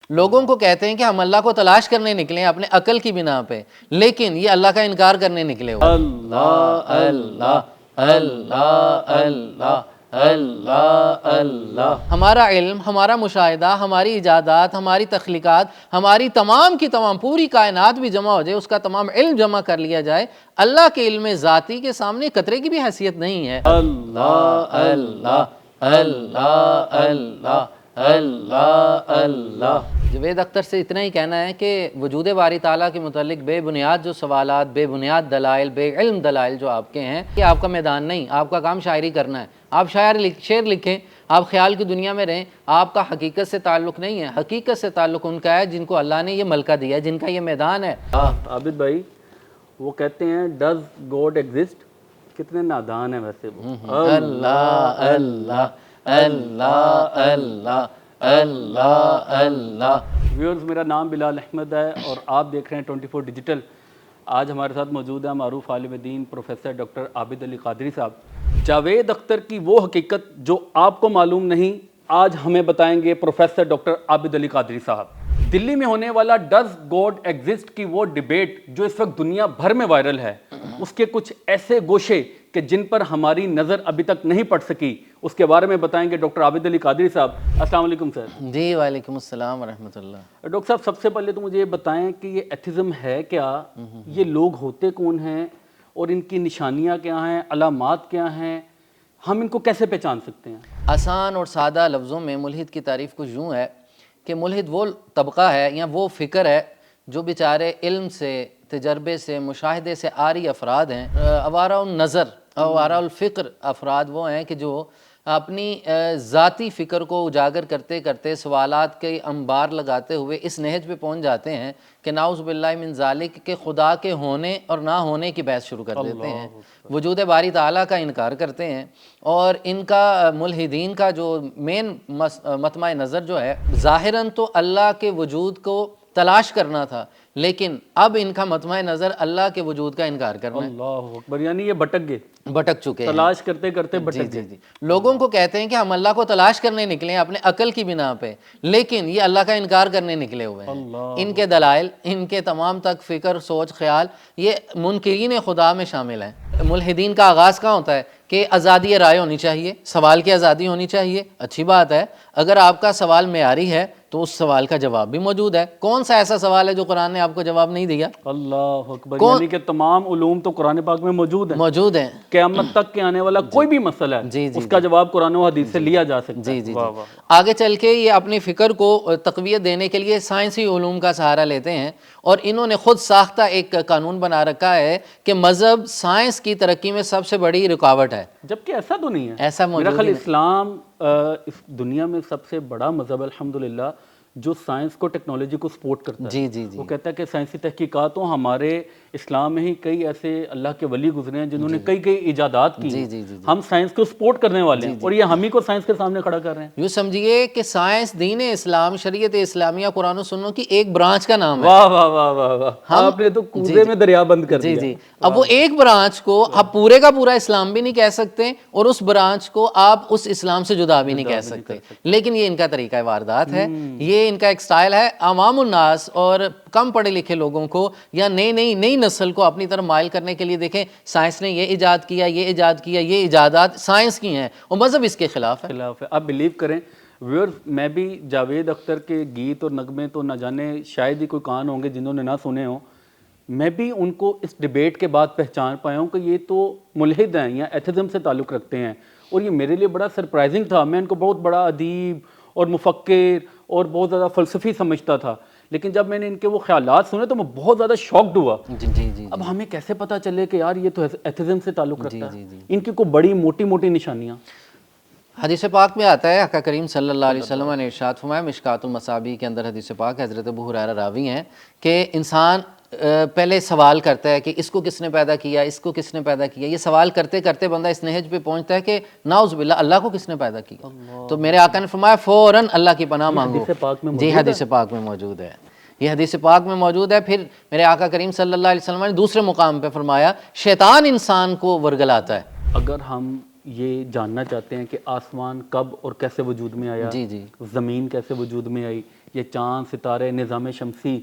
لوگوں کو کہتے ہیں کہ ہم اللہ کو تلاش کرنے نکلے ہیں اپنے عقل کی بنا پہ، لیکن یہ اللہ کا انکار کرنے نکلے ہوئے۔ اللہ اللہ اللہ اللہ اللہ اللہ۔ ہمارا علم، ہمارا مشاہدہ، ہماری ایجادات، ہماری تخلیقات، ہماری تمام کی تمام پوری کائنات بھی جمع ہو جائے، اس کا تمام علم جمع کر لیا جائے، اللہ کے علم ذاتی کے سامنے قطرے کی بھی حیثیت نہیں ہے۔ اللہ اللہ اللہ اللہ اللہ اللہ۔ جاوید اختر سے اتنا ہی کہنا ہے کہ وجود باری تعالیٰ کے متعلق بے بنیاد جو سوالات، بے بنیاد دلائل، بے علم دلائل جو آپ کے ہیں، یہ آپ کا میدان نہیں، آپ کا کام شاعری کرنا ہے۔ آپ شعر لکھیں، آپ خیال کی دنیا میں رہیں، آپ کا حقیقت سے تعلق نہیں ہے۔ حقیقت سے تعلق ان کا ہے جن کو اللہ نے یہ ملکہ دیا ہے، جن کا یہ میدان ہے۔ عابد بھائی وہ کہتے ہیں ڈز گاڈ ایگزسٹ، کتنے نادان ہیں ویسے وہ۔ اللہ اللہ اللہ اللہ اللہ اللہ۔ ویورز، میرا نام بلال احمد ہے اور آپ دیکھ رہے ہیں 24 ڈیجیٹل۔ آج ہمارے ساتھ موجود ہیں معروف عالم دین پروفیسر ڈاکٹر عابد علی قادری صاحب۔ جاوید اختر کی وہ حقیقت جو آپ کو معلوم نہیں، آج ہمیں بتائیں گے پروفیسر ڈاکٹر عابد علی قادری صاحب۔ دلی میں ہونے والا ڈز گاڈ ایگزسٹ کی وہ ڈیبیٹ جو اس وقت دنیا بھر میں وائرل ہے، اس کے کچھ ایسے گوشے کہ جن پر ہماری نظر ابھی تک نہیں پڑ سکی، اس کے بارے میں بتائیں گے ڈاکٹر عابد علی قادری صاحب۔ السلام علیکم سر۔ جی وعلیکم السلام ورحمۃ اللہ۔ ڈاکٹر صاحب، سب سے پہلے تو مجھے یہ بتائیں کہ یہ ایتھزم ہے کیا، یہ لوگ ہوتے کون ہیں اور ان کی نشانیاں کیا ہیں، علامات کیا ہیں، ہم ان کو کیسے پہچان سکتے ہیں؟ آسان اور سادہ لفظوں میں ملحد کی تعریف کچھ یوں ہے کہ ملحد وہ طبقہ ہے یا وہ فکر ہے جو بیچارے علم سے، تجربے سے، مشاہدے سے عاری افراد ہیں۔ آوارہ النظر، آوارہ الفکر افراد وہ ہیں کہ جو اپنی ذاتی فکر کو اجاگر کرتے کرتے، سوالات کے انبار لگاتے ہوئے اس نہج پہ پہنچ جاتے ہیں کہ نعوذ باللہ من ذالک کہ خدا کے ہونے اور نہ ہونے کی بحث شروع کر دیتے ہیں، وجود باری تعالیٰ کا انکار کرتے ہیں۔ اور ان کا ملحدین کا جو مین مطمع نظر جو ہے، ظاہراً تو اللہ کے وجود کو تلاش کرنا تھا، لیکن اب ان کا مطمع نظر اللہ کے وجود کا انکار کرنا ہے۔ اللہ اکبر، یعنی یہ بھٹک چکے ہیں، تلاش کرتے کرتے بھٹک گئے۔ جی۔ لوگوں کو کہتے ہیں کہ ہم اللہ کو تلاش کرنے نکلے ہیں اپنے عقل کی بنا پہ، لیکن یہ اللہ کا انکار کرنے نکلے ہوئے ہیں۔ ان کے دلائل، ان کے تمام تک فکر، سوچ، خیال، یہ منکرین خدا میں شامل ہیں۔ ملحدین کا آغاز کہاں ہوتا ہے کہ آزادی رائے ہونی چاہیے، سوال کی آزادی ہونی چاہیے، اچھی بات ہے۔ اگر آپ کا سوال معیاری ہے تو اس سوال کا جواب بھی موجود ہے۔ کون سا ایسا سوال ہے جو قرآن نے آپ کو جواب نہیں دیا؟ اللہ اکبر، یعنی کہ تمام علوم تو قرآن پاک میں موجود ہیں۔ قیامت تک کے آنے والا کوئی بھی مسئلہ ہے اس کا جواب قرآن و حدیث سے لیا جا سکتا ہے۔ آگے چل کے یہ اپنی فکر کو تقویت دینے کے لیے سائنسی علوم کا سہارا لیتے ہیں، اور انہوں نے خود ساختہ ایک قانون بنا رکھا ہے کہ مذہب سائنس کی ترقی میں سب سے بڑی رکاوٹ ہے، جبکہ ایسا تو نہیں ہے۔ ایسا میرا خیال موجود اسلام اس دنیا میں سب سے بڑا مذہب الحمدللہ جو سائنس کو، ٹیکنالوجی کو سپورٹ کرتا ہے۔ جی وہ کہتا ہے کہ سائنسی تحقیقات ہوں، ہمارے اسلام میں ہی کئی ایسے اللہ کے ولی گزرے ہیں جنہوں نے کئی ایجادات کی ہیں۔ ہم سائنس کو سپورٹ کرنے والے ہیں اور یہ ہم ہی کو سائنس کے سامنے کھڑا کر رہے ہیں۔ یوں سمجھیے کہ سائنس دین اسلام، شریعت اسلامیہ، قرآن و سنت کی ایک برانچ کا نام ہے۔ واہ واہ واہ واہ واہ، آپ نے تو کوزے میں دریا بند کر دیا۔ اب وہ ایک برانچ کو آپ پورے کا پورا اسلام بھی نہیں کہہ سکتے، اور اس برانچ کو آپ اس اسلام سے جدا بھی نہیں کہہ سکتے، لیکن یہ ان کا طریقہ واردات ہے، یہ ان کا ایک سٹائل ہے۔ عوام الناس اور کم پڑھے لکھے لوگوں کو یا نئی نسل کو اپنی طرف مائل کرنے کے لیے دیکھیں سائنس نے یہ ایجاد کیا، یہ ایجاد کیا، یہ ایجادات سائنس کی ہیں، اور مذہب اس کے خلاف ہے۔ آپ بلیو کریں ویورز، میں بھی جاوید اختر کے گیت اور نغمے تو نہ جانے شاید ہی کوئی کان ہوں گے جنہوں نے نہ سنے ہوں، میں بھی ان کو اس ڈیبیٹ کے بعد پہچان پایا ہوں کہ یہ تو ملحد ہیں یا ایتھزم سے تعلق رکھتے ہیں، اور یہ میرے لیے بڑا سرپرائزنگ تھا۔ میں ان کو بہت بڑا ادیب اور مفکر اور بہت زیادہ فلسفی سمجھتا تھا، لیکن جب میں نے ان کے وہ خیالات سنے تو میں بہت زیادہ شاکڈ ہوا۔ اب ہمیں کیسے پتہ چلے کہ یار یہ تو ایتھزم سے تعلق رکھتا ہے، ان کی کوئی بڑی موٹی نشانیاں؟ حدیث پاک میں آتا ہے، آقا کریم صلی اللہ علیہ وسلم نے ارشاد فرمایا، مشکات المصابیح کے اندر حدیث پاک، حضرت ابو ہریرہ راوی ہیں، کہ انسان پہلے سوال کرتا ہے کہ اس کو کس نے پیدا کیا، اس کو کس نے پیدا کیا۔ یہ سوال کرتے کرتے بندہ اس نہج پہ پہنچتا ہے کہ نعوذ باللہ اللہ کو کس نے پیدا کیا، تو میرے آقا نے فرمایا فوراً اللہ کی پناہ مانگو۔ جی حدیث پاک میں موجود ہے، یہ حدیث پاک میں موجود ہے۔ پھر میرے آقا کریم صلی اللہ علیہ وسلم نے دوسرے مقام پہ فرمایا شیطان انسان کو ورگلاتا ہے۔ اگر ہم یہ جاننا چاہتے ہیں کہ آسمان کب اور کیسے وجود میں آیا، زمین کیسے وجود میں آئی، یہ چاند ستارے نظام شمسی،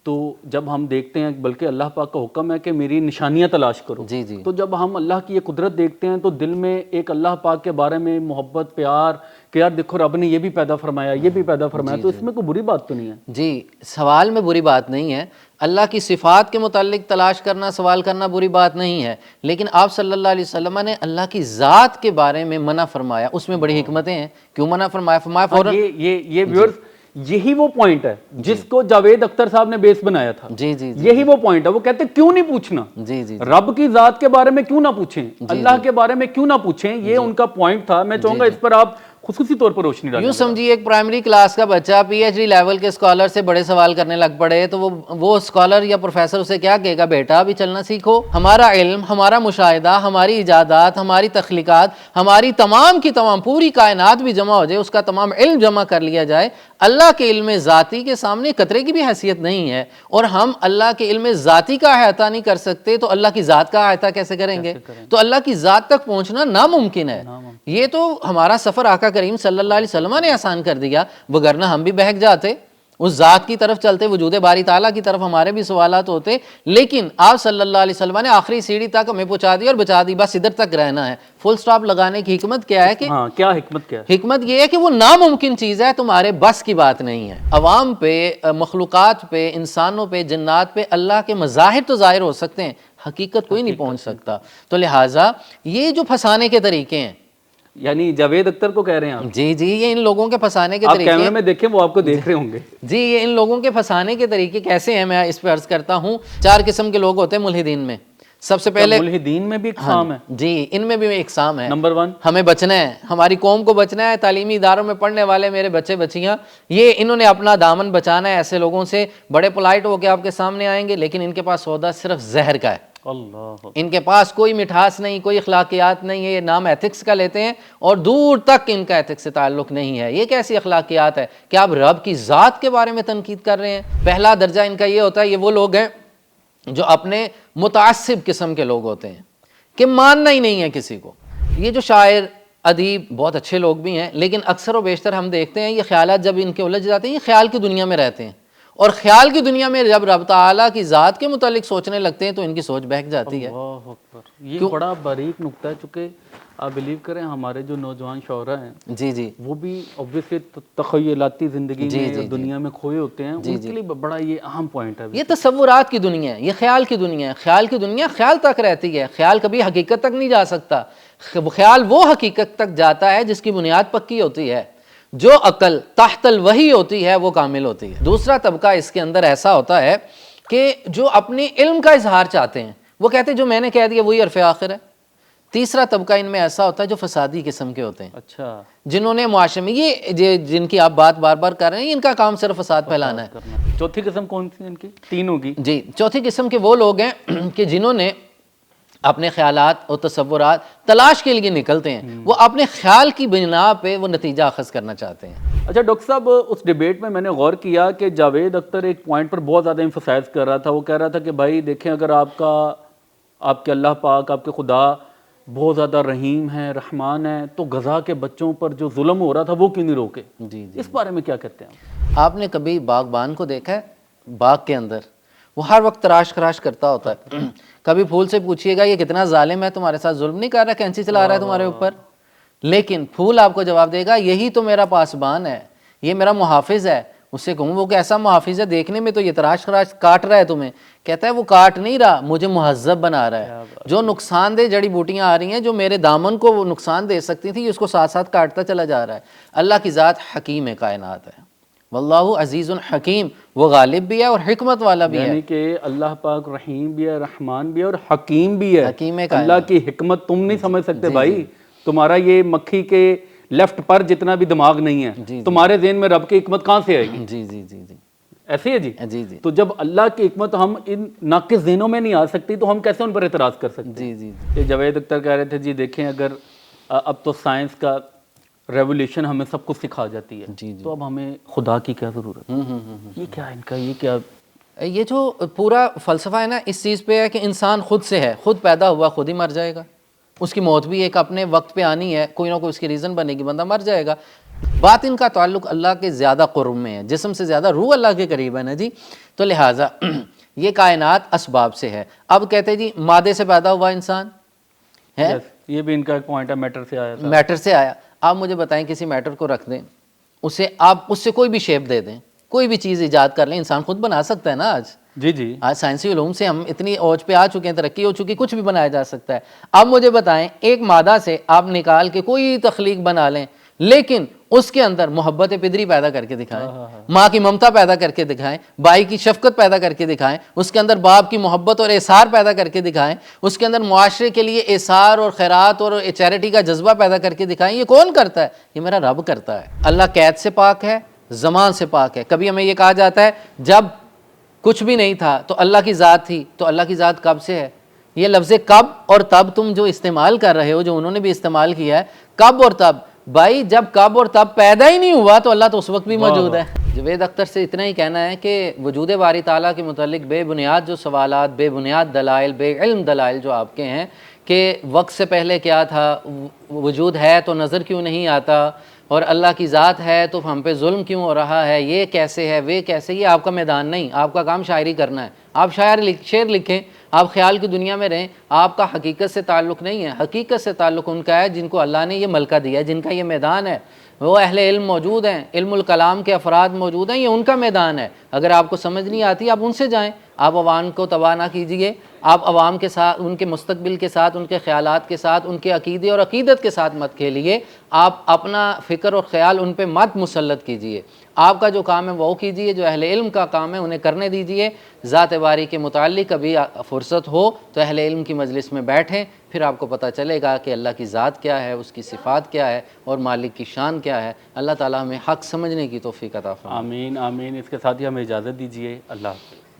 تو جب ہم دیکھتے ہیں، بلکہ اللہ پاک کا حکم ہے کہ میری نشانیاں تلاش کرو، جی جی تو جب ہم اللہ کی یہ قدرت دیکھتے ہیں تو دل میں ایک اللہ پاک کے بارے میں محبت، پیار کہ یار دیکھو رب نے یہ بھی پیدا فرمایا، یہ بھی پیدا فرمایا، تو اس میں کوئی بری بات تو نہیں ہے؟ جی، سوال میں بری بات نہیں ہے، اللہ کی صفات کے متعلق تلاش کرنا، سوال کرنا بری بات نہیں ہے، لیکن آپ صلی اللہ علیہ وسلم نے اللہ کی ذات کے بارے میں منع فرمایا، اس میں بڑی حکمتیں ہیں۔ کیوں منع فرمایا؟ فرمایا فوراً یہ ویورز، یہی وہ پوائنٹ ہے جس کو جاوید اختر صاحب نے بیس بنایا تھا۔ جی جی یہی وہ پوائنٹ ہے، وہ کہتے ہیں کیوں نہیں پوچھنا، جی جی رب کی ذات کے بارے میں کیوں نہ پوچھیں، اللہ کے بارے میں کیوں نہ پوچھیں، یہ ان کا پوائنٹ تھا۔ میں چاہوں گا اس پر آپ خصوصی طور پر روشنی ڈالیں۔ یوں سمجھیے ایک پرائمری کلاس کا بچہ پی ایچ ڈی لیول کے اسکالر سے بڑے سوال کرنے لگ پڑے تو وہ اسکالر یا پروفیسر اسے کیا کہے گا؟ بیٹا ابھی چلنا سیکھو۔ ہمارا علم، ہمارا مشاہدہ، ہماری ایجادات، ہماری تخلیقات، ہماری تمام کی تمام پوری کائنات بھی جمع ہو جائے، اس کا تمام علم جمع کر لیا جائے، اللہ کے علم ذاتی کے سامنے قطرے کی بھی حیثیت نہیں ہے، اور ہم اللہ کے علم ذاتی کا احاطہ نہیں کر سکتے تو اللہ کی ذات کا احاطہ کیسے کریں گے؟ تو اللہ کی ذات تک پہنچنا ناممکن ہے۔ یہ تو ہمارا سفر آقا کریم صلی اللہ علیہ وسلم نے آسان کر دیا، وگرنہ ہم بھی بہک جاتے، اس ذات کی طرف چلتے، وجود باری تعالیٰ کی طرف ہمارے بھی سوالات ہوتے، لیکن آپ صلی اللہ علیہ وسلم نے آخری سیڑھی تک ہمیں پہنچا دی اور بچا دی، بس ادھر تک رہنا ہے۔ فل سٹاپ لگانے کی حکمت کیا ہے کہ کیا حکمت کیا ہے؟ حکمت یہ ہے کہ وہ ناممکن چیز ہے، تمہارے بس کی بات نہیں ہے۔ عوام پہ، مخلوقات پہ، انسانوں پہ، جنات پہ اللہ کے مظاہر تو ظاہر ہو سکتے ہیں، حقیقت کوئی نہیں پہنچ سکتا۔ تو لہٰذا یہ جو پھنسانے کے طریقے ہیں، یعنی جاوید اختر کو کہہ رہے ہیں آپ؟ جی جی، یہ ان لوگوں کے پھنسانے کے آپ طریقے کیمرے میں دیکھیں، وہ آپ کو دیکھ رہے ہوں گے۔ جی، یہ ان لوگوں کے پھنسانے کے طریقے کیسے ہیں، میں اس پہ عرض کرتا ہوں۔ 4 قسم کے لوگ ہوتے ہیں ملحدین میں۔ سب سے پہلے ملحدین میں بھی اقسام ہے؟ جی، ان میں بھی ایک اقسام ہے۔ نمبر 1، ہمیں بچنا ہے، ہماری قوم کو بچنا ہے، تعلیمی اداروں میں پڑھنے والے میرے بچے بچیاں، یہ انہوں نے اپنا دامن بچانا ہے ایسے لوگوں سے۔ بڑے پولائٹ ہو کے آپ کے سامنے آئیں گے، لیکن ان کے پاس سودا صرف زہر کا ہے، اللہ، ان کے پاس کوئی مٹھاس نہیں، کوئی اخلاقیات نہیں ہے، یہ نام ایتھکس کا لیتے ہیں اور دور تک ان کا ایتھکس سے تعلق نہیں ہے۔ یہ کیسی اخلاقیات ہے کہ آپ رب کی ذات کے بارے میں تنقید کر رہے ہیں؟ پہلا درجہ ان کا یہ ہوتا ہے، یہ وہ لوگ ہیں جو اپنے متعصب قسم کے لوگ ہوتے ہیں کہ ماننا ہی نہیں ہے کسی کو۔ یہ جو شاعر، ادیب بہت اچھے لوگ بھی ہیں، لیکن اکثر و بیشتر ہم دیکھتے ہیں یہ خیالات جب ان کے الجھ جاتے ہیں، یہ خیال کی دنیا میں رہتے ہیں، اور خیال کی دنیا میں جب رب تعالیٰ کی ذات کے متعلق سوچنے لگتے ہیں تو ان کی سوچ بہک جاتی ہے۔ اللہ اکبر، یہ بڑا باریک نکتہ ہے، چونکہ آپ بلیو کریں ہمارے جو نوجوان شعراء ہیں جی جی وہ بھی obviously تخیلاتی زندگی میں دنیا میں کھوئے ہوتے ہیں، ان کے لیے بڑا یہ اہم پوائنٹ ہے۔ یہ تصورات کی دنیا ہے، یہ خیال کی دنیا ہے۔ خیال کی دنیا خیال تک رہتی ہے، خیال کبھی حقیقت تک نہیں جا سکتا۔ خیال وہ حقیقت تک جاتا ہے جس کی بنیاد پکی ہوتی ہے، جو عقل تحت الوحی ہوتی ہے وہ کامل ہوتی ہے۔ دوسرا طبقہ اس کے اندر ایسا ہوتا ہے کہ جو اپنے علم کا اظہار چاہتے ہیں، وہ کہتے ہیں جو میں نے کہہ دیا وہی عرف آخر ہے۔ تیسرا طبقہ ان میں ایسا ہوتا ہے جو فسادی قسم کے ہوتے ہیں، اچھا، جنہوں نے معاشرے میں یہ جن کی آپ بات بار بار کر رہے ہیں، ان کا کام صرف فساد پھیلانا ہے۔ چوتھی قسم کون سی ان کی؟ 3 ہوگی جی، چوتھی قسم کے وہ لوگ ہیں کہ جنہوں نے اپنے خیالات اور تصورات تلاش کے لیے نکلتے ہیں، وہ اپنے خیال کی بنا پہ وہ نتیجہ اخذ کرنا چاہتے ہیں۔ اچھا ڈاکٹر صاحب، اس ڈیبیٹ میں نے غور کیا کہ جاوید اختر ایک پوائنٹ پر بہت زیادہ ایمفسائز کر رہا تھا۔ وہ کہہ رہا تھا کہ بھائی دیکھیں، اگر آپ کے اللہ پاک، آپ کے خدا بہت زیادہ رحیم ہے، رحمان ہے، تو غزہ کے بچوں پر جو ظلم ہو رہا تھا وہ کیوں نہیں روکے؟ جی اس بارے میں کیا کہتے ہیں آپ نے کبھی باغبان کو دیکھا ہے؟ باغ کے اندر وہ ہر وقت تراش خراش کرتا ہوتا ہے۔ کبھی پھول سے پوچھئے گا یہ کتنا ظالم ہے، تمہارے ساتھ ظلم نہیں کر رہا، کینچی چلا رہا ہے تمہارے اوپر، لیکن پھول آپ کو جواب دے گا یہی تو میرا پاسبان ہے، یہ میرا محافظ ہے۔ اس سے کہوں وہ کہ ایسا محافظ ہے، دیکھنے میں تو یہ تراش خراش کاٹ رہا ہے تمہیں، کہتا ہے وہ کاٹ نہیں رہا، مجھے مہذب بنا رہا ہے۔ جو نقصان دہ جڑی بوٹیاں آ رہی ہیں جو میرے دامن کو وہ نقصان دے سکتی تھی، اس کو ساتھ ساتھ کاٹتا چلا جا رہا ہے۔ اللہ کی ذات حکیم کائنات ہے، واللہ عزیز حکیم، وہ غالب بھی ہے اور حکمت والا بھی ہے۔ یعنی کہ اللہ پاک رحیم بھی ہے، رحمان بھی ہے اور حکیم بھی ہے۔ حکیم اللہ کی حکمت تم نہیں سمجھ سکتے بھائی، تمہارا یہ مکھی کے لیفٹ پر جتنا بھی دماغ نہیں ہے، تمہارے ذہن میں رب کی حکمت کہاں سے آئے گی؟ جی جی جی جی ایسے ہے جی؟ جی جی تو جب اللہ کی حکمت ہم ان ناقص ذہنوں میں نہیں آ سکتی تو ہم کیسے ان پر اعتراض کر سکتے ہیں؟ جی جی یہ جاوید اختر کہہ رہے تھے جی دیکھیں، اگر اب تو سائنس کا ریولیوشن ہمیں سب کچھ سکھا جاتی ہے، تو اب ہمیں خدا کی کیا ضرورت ہے؟ یہ کیا ان کا، یہ کیا یہ جو پورا فلسفہ ہے نا، اس چیز پہ ہے کہ انسان خود سے ہے، خود پیدا ہوا خود ہی مر جائے گا، اس کی موت بھی ایک اپنے وقت پہ آنی ہے، کوئی نہ کوئی اس کی ریزن بنے گی، بندہ مر جائے گا۔ باطن کا تعلق اللہ کے زیادہ قرب میں ہے، جسم سے زیادہ روح اللہ کے قریب ہے نا جی. تو لہٰذا یہ کائنات اسباب سے ہے. اب کہتے ہیں جی مادے سے پیدا ہوا انسان ہے، Yes, یہ بھی ان کا ایک پوائنٹ ہے، میٹر سے آیا تھا. میٹر سے آیا. آپ مجھے بتائیں کسی میٹر کو رکھ دیں، اسے آپ اس سے کوئی بھی شیپ دے دیں، کوئی بھی چیز ایجاد کر لیں، انسان خود بنا سکتا ہے نا. جی جی آج سائنسی علوم سے ہم اتنی اوج پہ آ چکے ہیں، ترقی ہو چکی، کچھ بھی بنایا جا سکتا ہے. اب مجھے بتائیں ایک مادہ سے آپ نکال کے کوئی تخلیق بنا لیں، لیکن اس کے اندر محبت پدری پیدا کر کے دکھائیں، ماں کی ممتا پیدا کر کے دکھائیں، بھائی کی شفقت پیدا کر کے دکھائیں، اس کے اندر باپ کی محبت اور احسار پیدا کر کے دکھائیں، اس کے اندر معاشرے کے لیے احسار اور خیرات اور چیریٹی کا جذبہ پیدا کر کے دکھائیں. یہ کون کرتا ہے؟ یہ میرا رب کرتا ہے. اللہ قید سے پاک ہے، زمان سے پاک ہے. کبھی ہمیں یہ کہا جاتا ہے جب کچھ بھی نہیں تھا تو اللہ کی ذات تھی، تو اللہ کی ذات کب سے ہے؟ یہ لفظ کب اور تب تم جو استعمال کر رہے ہو، جو انہوں نے بھی استعمال کیا ہے، کب اور تب، بھائی جب کب اور تب پیدا ہی نہیں ہوا تو اللہ تو اس وقت بھی موجود ہے. جاوید اختر سے اتنا ہی کہنا ہے کہ وجود باری تعالیٰ کے متعلق بے بنیاد جو سوالات، بے بنیاد دلائل، بے علم دلائل جو آپ کے ہیں کہ وقت سے پہلے کیا تھا، وجود ہے تو نظر کیوں نہیں آتا، اور اللہ کی ذات ہے تو ہم پہ ظلم کیوں ہو رہا ہے، یہ کیسے ہے، وہ کیسے، یہ آپ کا میدان نہیں. آپ کا کام شاعری کرنا ہے. آپ شعر لکھیں، آپ خیال کی دنیا میں رہیں. آپ کا حقیقت سے تعلق نہیں ہے. حقیقت سے تعلق ان کا ہے جن کو اللہ نے یہ ملکہ دیا ہے، جن کا یہ میدان ہے. وہ اہل علم موجود ہیں، علم الکلام کے افراد موجود ہیں، یہ ان کا میدان ہے. اگر آپ کو سمجھ نہیں آتی آپ ان سے جائیں. آپ عوام کو تباہ نہ کیجیے. آپ عوام کے ساتھ، ان کے مستقبل کے ساتھ، ان کے خیالات کے ساتھ، ان کے عقیدے اور عقیدت کے ساتھ مت کھیلیے. آپ اپنا فکر اور خیال ان پہ مت مسلط کیجیے. آپ کا جو کام ہے وہ کیجیے، جو اہل علم کا کام ہے انہیں کرنے دیجیے. ذات باری کے متعلق کبھی فرصت ہو تو اہل علم کی مجلس میں بیٹھیں، پھر آپ کو پتہ چلے گا کہ اللہ کی ذات کیا ہے، اس کی صفات کیا ہے، اور مالک کی شان کیا ہے. اللہ تعالیٰ ہمیں حق سمجھنے کی توفیق عطا فرمائے. آمین آمین. اس کے ساتھ ہی ہمیں اجازت دیجیے. اللہ حافظ.